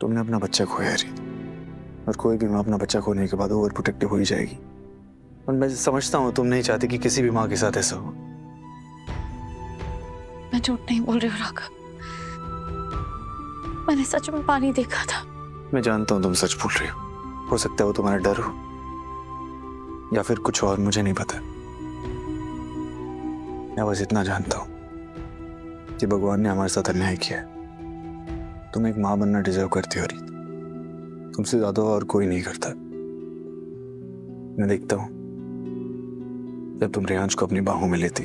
तुमने अपना बच्चा खोया रीत, और कोई भी माँ अपना बच्चा खोने के बाद ओवर प्रोटेक्टिव हो ही जाएगी। और मैं समझता हूँ तुम नहीं चाहती कि किसी भी माँ के साथ ऐसा हो। मैं झूठ नहीं बोल रही हूँ राघव, मैंने सच में पानी देखा था। मैं जानता हूँ तुम सच बोल रही हो सकता है वो तुम्हारा डर हो या फिर कुछ और, मुझे नहीं पता। मैं बस इतना जानता हूँ कि भगवान ने हमारे साथ अन्याय किया है। तुम एक माँ बनना डिजर्व करती हो रीत, तुमसे ज्यादा और कोई नहीं करता। मैं देखता हूँ जब तुम रेयांश को अपनी बाहों में लेती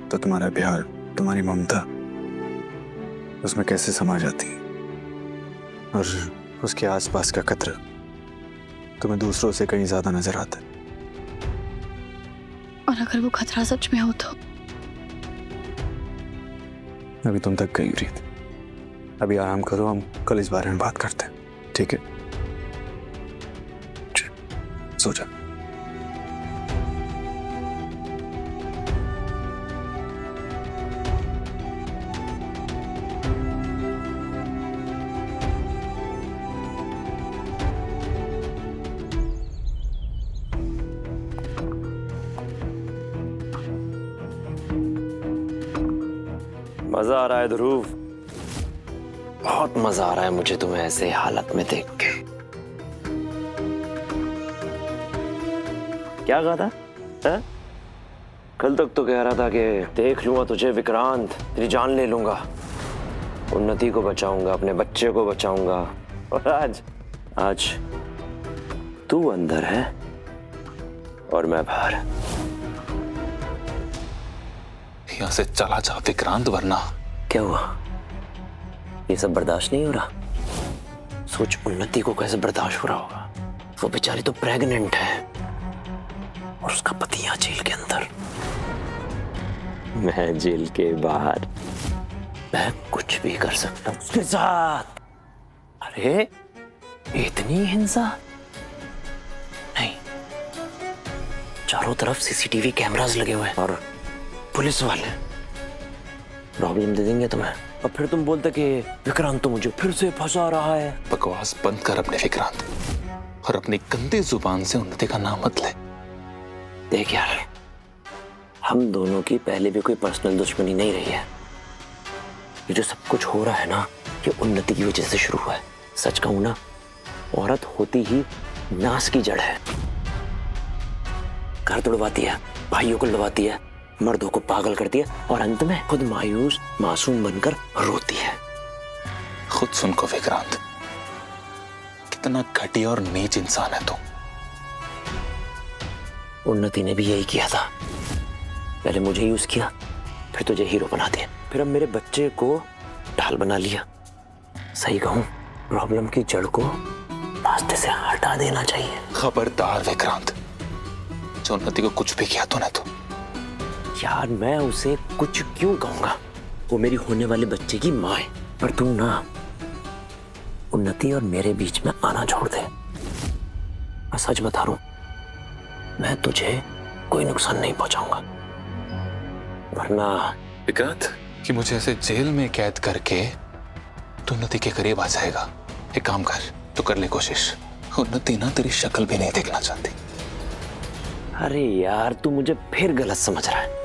तो तुम्हारा प्यार, तुम्हारी ममता उसमें कैसे समा जाती है, और उसके आसपास का खतरा तुम्हें दूसरों से कहीं ज्यादा नजर आता है। और अगर वो खतरा सच में हो तो? अभी तुम तक गई रीत, अभी आराम करो, हम कल इस बारे में बात करते हैं, ठीक है? सो जा। मजा आ रहा है ध्रुव, बहुत मजा आ रहा है मुझे तुम्हें ऐसे हालत में देख के। क्या कहा था? है? कल तक तो कह रहा था कि देख लूंगा तुझे विक्रांत, तेरी जान ले लूंगा, उन्नति को बचाऊंगा, अपने बच्चे को बचाऊंगा। और आज तू अंदर है और मैं बाहर। यहाँ से चला जा विक्रांत, वरना। क्या हुआ? ये सब बर्दाश्त नहीं हो रहा? सोच उन्नति को कैसे बर्दाश्त हो रहा होगा। वो बेचारी तो प्रेग्नेंट है और उसका पति यहाँ जेल के अंदर, मैं जेल के बाहर। मैं कुछ भी कर सकता हूँ उसके साथ। अरे इतनी हिंसा नहीं, चारों तरफ सीसीटीवी कैमरास लगे हुए हैं और पुलिस वाले प्रॉब्लम दे देंगे तुम्हें, और फिर तुम बोलते कि विक्रांत तो मुझे फिर से फंसा रहा है। बकवास बंद कर अपने विक्रांत, और अपनी गंदी जुबान से उन्नति का नाम मत ले। देख यार, हम दोनों की पहले भी कोई पर्सनल दुश्मनी नहीं रही है। ये जो सब कुछ हो रहा है ना, ये उन्नति की वजह से शुरू हुआ है। सच कहूं ना, औरत होती ही नाश की जड़ है। घर तोड़वाती है, भाइयों को लड़वाती है, मर्दों को पागल करती है और अंत में खुद मायूस मासूम बनकर रोती है। खुद सुन को विक्रांत, कितना घटिया और नीच इंसान है तू। उन्नति ने भी यही किया था, पहले मुझे यूज किया, फिर तुझे हीरो बना दिया, फिर अब मेरे बच्चे को ढाल बना लिया। सही कहूं, प्रॉब्लम की जड़ को रास्ते से हटा देना चाहिए। खबरदार विक्रांत, जो उन्नति को कुछ भी किया तूने तो। यार मैं उसे कुछ क्यों कहूंगा, वो मेरी होने वाले बच्चे की माँ है। पर तू ना उन्नति और मेरे बीच में आना छोड़ दे। मैं सच बता रहा हूं, मैं तुझे कोई नुकसान नहीं पहुंचाऊंगा, वरना। विक्रांत, कि मुझे ऐसे जेल में कैद करके तू उन्नति के करीब आ जाएगा। एक काम कर, तू कर ले कोशिश। उन्नति ना तेरी शक्ल भी नहीं देखना चाहती। अरे यार, तू मुझे फिर गलत समझ रहा है।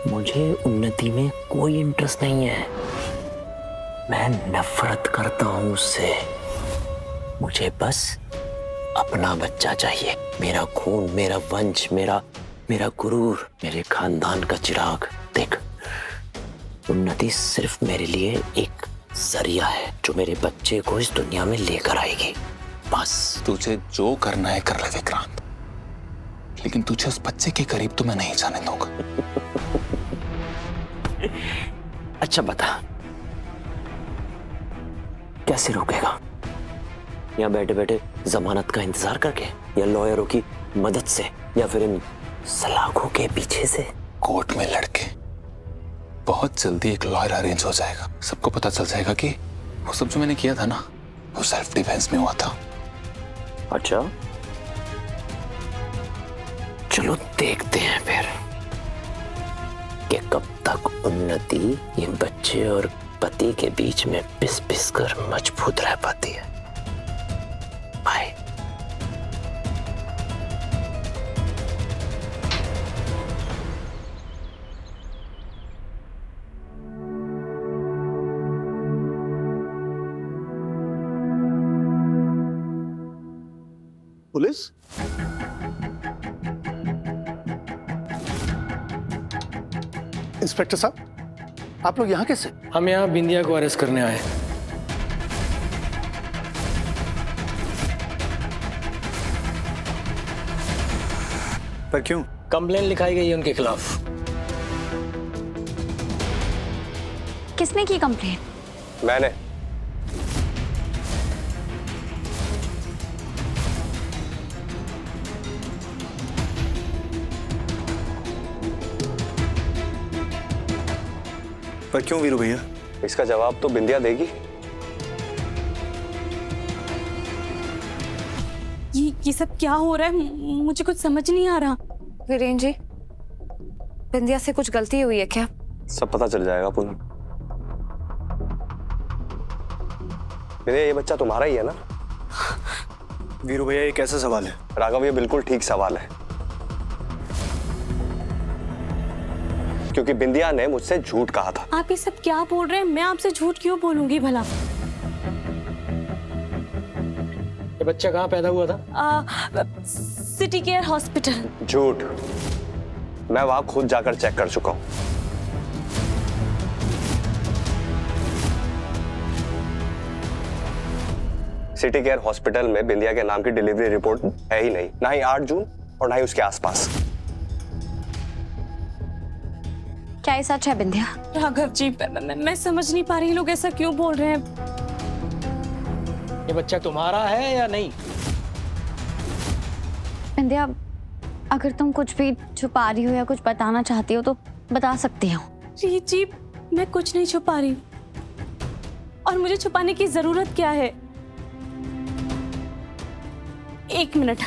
मुझे उन्नति में कोई इंटरेस्ट नहीं है, मैं नफरत करता हूं उससे। मुझे बस अपना बच्चा चाहिए, मेरा खून, मेरा वंश, मेरा गुरूर, मेरे खानदान का चिराग। देख, उन्नति सिर्फ मेरे लिए एक जरिया है जो मेरे बच्चे को इस दुनिया में लेकर आएगी, बस। तुझे जो करना है कर ले विक्रांत, लेकिन तुझे उस बच्चे के करीब तो मैं नहीं जाने दूंगा। अच्छा बता, कैसे रोकेगा? यहाँ बैठे बैठे जमानत का इंतजार करके, या लॉयरों की मदद से, या फिर इन सलाखों के पीछे से? कोर्ट में लड़के बहुत जल्दी एक लॉयर अरेंज हो जाएगा। सबको पता चल जाएगा कि वो सब जो मैंने किया था ना, वो सेल्फ डिफेंस में हुआ था। अच्छा, चलो देखते हैं फिर कि कब तक उन्नति ये बच्चे और पति के बीच में पिस पिस कर मजबूत रह पाती है। बाय। पुलिस? इंस्पेक्टर साहब, आप लोग यहाँ कैसे? हम यहाँ बिंदिया को अरेस्ट करने आए। पर क्यों? कंप्लेन लिखाई गई है उनके खिलाफ। किसने की कंप्लेन? मैंने। पर क्यों वीरू भैया? इसका जवाब तो बिंदिया देगी। ये सब क्या हो रहा है? मुझे कुछ समझ नहीं आ रहा। वीरेन जी, बिंदिया से कुछ गलती हुई है क्या? सब पता चल जाएगा पूनम। बिंदिया, ये बच्चा तुम्हारा ही है ना? वीरू भैया ये कैसा सवाल है? राघव, ये बिल्कुल ठीक सवाल है, क्योंकि बिंदिया ने मुझसे झूठ कहा था। आप ये सब क्या बोल रहे हैं? मैं आपसे झूठ क्यों बोलूंगी भला? ये बच्चा कहाँ पैदा हुआ था? City care hospital. झूठ। मैं वहां खुद जाकर चेक कर चुका हूं। सिटी केयर हॉस्पिटल में बिंदिया के नाम की डिलीवरी रिपोर्ट है ही नहीं, ना ही 8 जून और ना ही उसके आसपास। क्या ये सच है बिंदिया? राघव जी, मैं समझ नहीं पा रही, लोग ऐसा क्यों बोल रहे हैं? ये बच्चा तुम्हारा है या नहीं? बिंदिया, अगर तुम कुछ भी छुपा रही हो या कुछ बताना चाहती हो तो बता सकती हो। रीत जी, मैं कुछ नहीं छुपा रही, और मुझे छुपाने की जरूरत क्या है? 1 मिनट।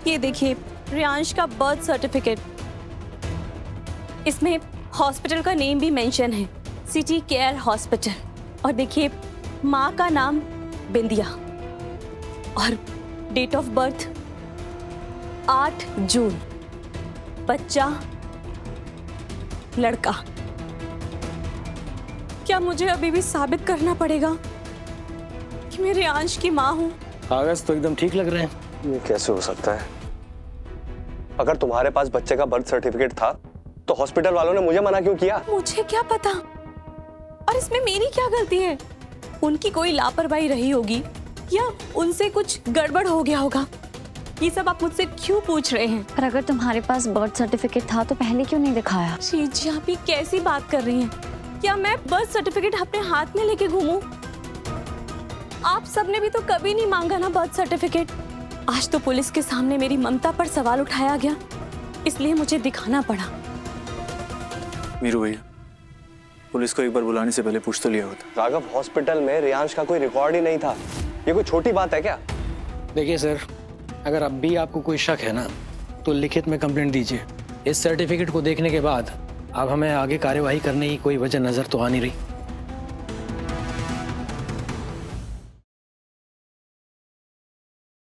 ये देखिए, रियांश का बर्थ सर्टिफिकेट। इसमें हॉस्पिटल का नेम भी मेंशन है, सिटी केयर हॉस्पिटल। और देखिए, माँ का नाम बिंदिया और डेट ऑफ बर्थ 8 जून। बच्चा लड़का। क्या मुझे अभी भी साबित करना पड़ेगा कि मैं रियांश की माँ हूँ? कागज तो एकदम ठीक लग रहे हैं। ये कैसे हो सकता है? अगर तुम्हारे पास बच्चे का बर्थ सर्टिफिकेट था तो हॉस्पिटल वालों ने मुझे मना क्यों किया? मुझे क्या पता? और इसमें मेरी क्या गलती है? उनकी कोई लापरवाही रही होगी या उनसे कुछ गड़बड़ हो गया होगा। ये सब आप मुझसे क्यों पूछ रहे हैं? पर अगर तुम्हारे पास बर्थ सर्टिफिकेट था तो पहले क्यों नहीं दिखाया? जी, आप ये कैसी बात कर रही हैं? क्या मैं बर्थ सर्टिफिकेट अपने हाथ में लेके घूमूं? आप सबने भी तो कभी नहीं मांगा ना बर्थ सर्टिफिकेट। आज तो पुलिस के सामने मेरी ममता पर सवाल उठाया गया, इसलिए मुझे दिखाना पड़ा। वीरू भैया, पुलिस को एक बार बुलाने से पहले पूछ तो लिया होता। राघव, हॉस्पिटल में रियांश का कोई रिकॉर्ड ही नहीं था। ये कोई छोटी बात है क्या? देखिए सर, अगर अब भी आपको कोई शक है ना तो लिखित में कंप्लेंट दीजिए। इस सर्टिफिकेट को देखने के बाद अब हमें आगे कार्यवाही करने की कोई वजह नजर तो आ नहीं रही।